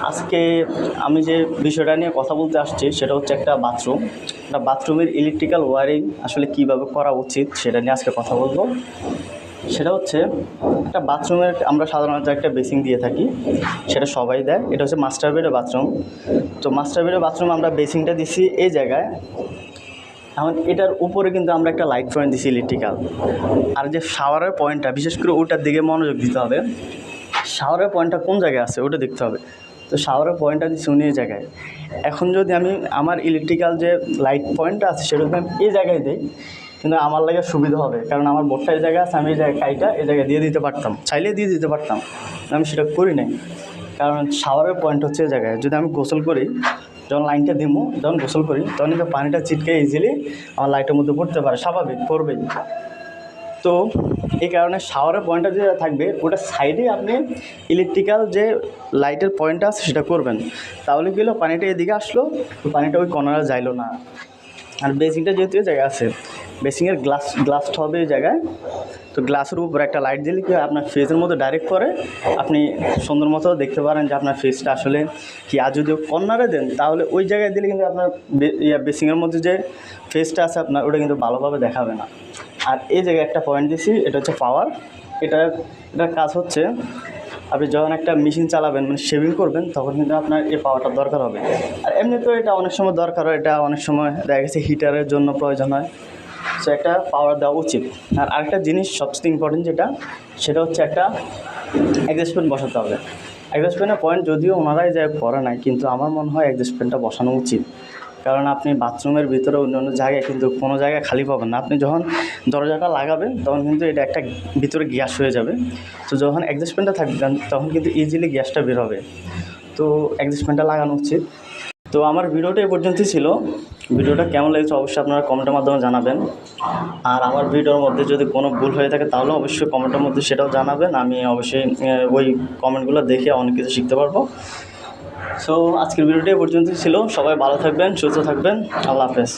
আজকে আমি যে বিষয়টা নিয়ে কথা বলতে আসছি সেটা হচ্ছে একটা বাথরুমের ইলেকট্রিক্যাল ওয়্যারিং আসলে কীভাবে করা উচিত সেটা নিয়ে আজকে কথা বলবো। সেটা হচ্ছে একটা বাথরুমের আমরা সাধারণত একটা বেসিন দিয়ে থাকি, সেটা সবাই দেয়। এটা হচ্ছে মাস্টার বেডের বাথরুম। তো মাস্টার বেডের বাথরুম আমরা বেসিনটা দিছি এই জায়গায়। এখন এটার উপরে কিন্তু আমরা একটা লাইট পয়েন্ট দিছি ইলেকট্রিক্যাল। আর যে শাওয়ারের পয়েন্টটা, বিশেষ করে ওটার দিকে মনোযোগ দিতে হবে। শাওয়ারের পয়েন্টটা কোন জায়গায় আছে ওটা দেখতে হবে। তো শাওয়ারের পয়েন্টটা দিচ্ছি উনি এই জায়গায়। এখন যদি আমি আমার ইলেকট্রিক্যাল যে লাইট পয়েন্টটা আছে সেটা যদি আমি এই জায়গায় দিই, কিন্তু আমার লাগে সুবিধা হবে, কারণ আমার বোর্ডটা এই জায়গায় আছে। আমি এই জায়গায় কাইটা এই জায়গায় দিয়ে দিতে পারতাম, চাইলে দিয়ে দিতে পারতাম, আমি সেটা করি নাই। কারণ শাওয়ারের পয়েন্ট হচ্ছে এই জায়গায়। যদি আমি গোসল করি, যখন লাইনটা দিমু, যখন গোসল করি তখন কিন্তু পানিটা ছিটকে ইজিলি আমার লাইটের মধ্যে পড়তে পারে, স্বাভাবিক পড়বেই। তো এই কারণে শাওয়ারের পয়েন্টটা যে থাকবে ওটা সাইডে আপনি ইলেকট্রিক্যাল যে লাইটের পয়েন্টটা আছে সেটা করবেন। তাহলে কী হলো, পানিটা এদিকে আসলো, পানিটা ওই কর্নারে যাইলো না। আর বেসিনটা যেহেতু এই জায়গায় আছে, বেসিনের গ্লাসটা হবে এই জায়গায়। তো গ্লাসের উপরে একটা লাইট দিলে কি আপনার ফেসের মধ্যে ডাইরেক্ট করে আপনি সুন্দর মতো দেখতে পারেন যে আপনার ফেসটা আসলে কি। আর যদি কর্নারে দেন তাহলে ওই জায়গায় দিলে কিন্তু আপনার বেসিনের মধ্যে যে ফেসটা আছে আপনার ওটা কিন্তু ভালোভাবে দেখাবে না। আর এই জায়গায় একটা পয়েন্ট দিছি, এটা হচ্ছে পাওয়ার। এটার কাজ হচ্ছে আপনি যখন একটা মেশিন চালাবেন, মানে শেভিং করবেন, তখন কিন্তু আপনার এই পাওয়ারটা দরকার হবে। আর এমনিতেও এটা অনেক সময় দরকার হয়, এটা অনেক সময় দেখা গেছে হিটারের জন্য প্রয়োজন হয়। সো একটা পাওয়ার দেওয়া উচিত। আর আরেকটা জিনিস সবচেয়ে ইম্পর্টেন্ট যেটা, সেটা হচ্ছে একটা অ্যাডজাস্ট ফ্যান বসাতে হবে। অ্যাডজাস্ট ফ্যানের পয়েন্ট যদিও ওনারাই যায় করে নাই, কিন্তু আমার মনে হয় অ্যাডজাস্ট ফ্যানটা বসানো উচিত। কারণ আপনি বাথরুমের ভিতরে অন্য জায়গায় কিন্তু কোনো জায়গায় খালি পাবেন না। আপনি যখন দরজাটা লাগাবেন তখন কিন্তু এটা একটা ভিতরে গ্যাস হয়ে যাবে। তো যখন অ্যাডজাস্ট ফ্যানটা থাকবেন তখন কিন্তু ইজিলি গ্যাসটা বের হবে। তো অ্যাডজাস্ট ফ্যানটা লাগানো উচিত। তো আমার ভিডিওটা এই পর্যন্তই ছিল। ভিডিওটা কেমন লেগেছে অবশ্যই আপনারা কমেন্টের মাধ্যমে জানাবেন। আর আমার ভিডিওর মধ্যে যদি কোনো ভুল হয়ে থাকে তাহলে অবশ্যই কমেন্টের মধ্যে সেটাও জানাবেন। আমি অবশ্যই ওই কমেন্টগুলো দেখে অনেক কিছু শিখতে পারবো। সো আজকের ভিডিওটা এই পর্যন্তই ছিল। সবাই ভালো থাকবেন, সুস্থ থাকবেন। আল্লাহ হাফেজ।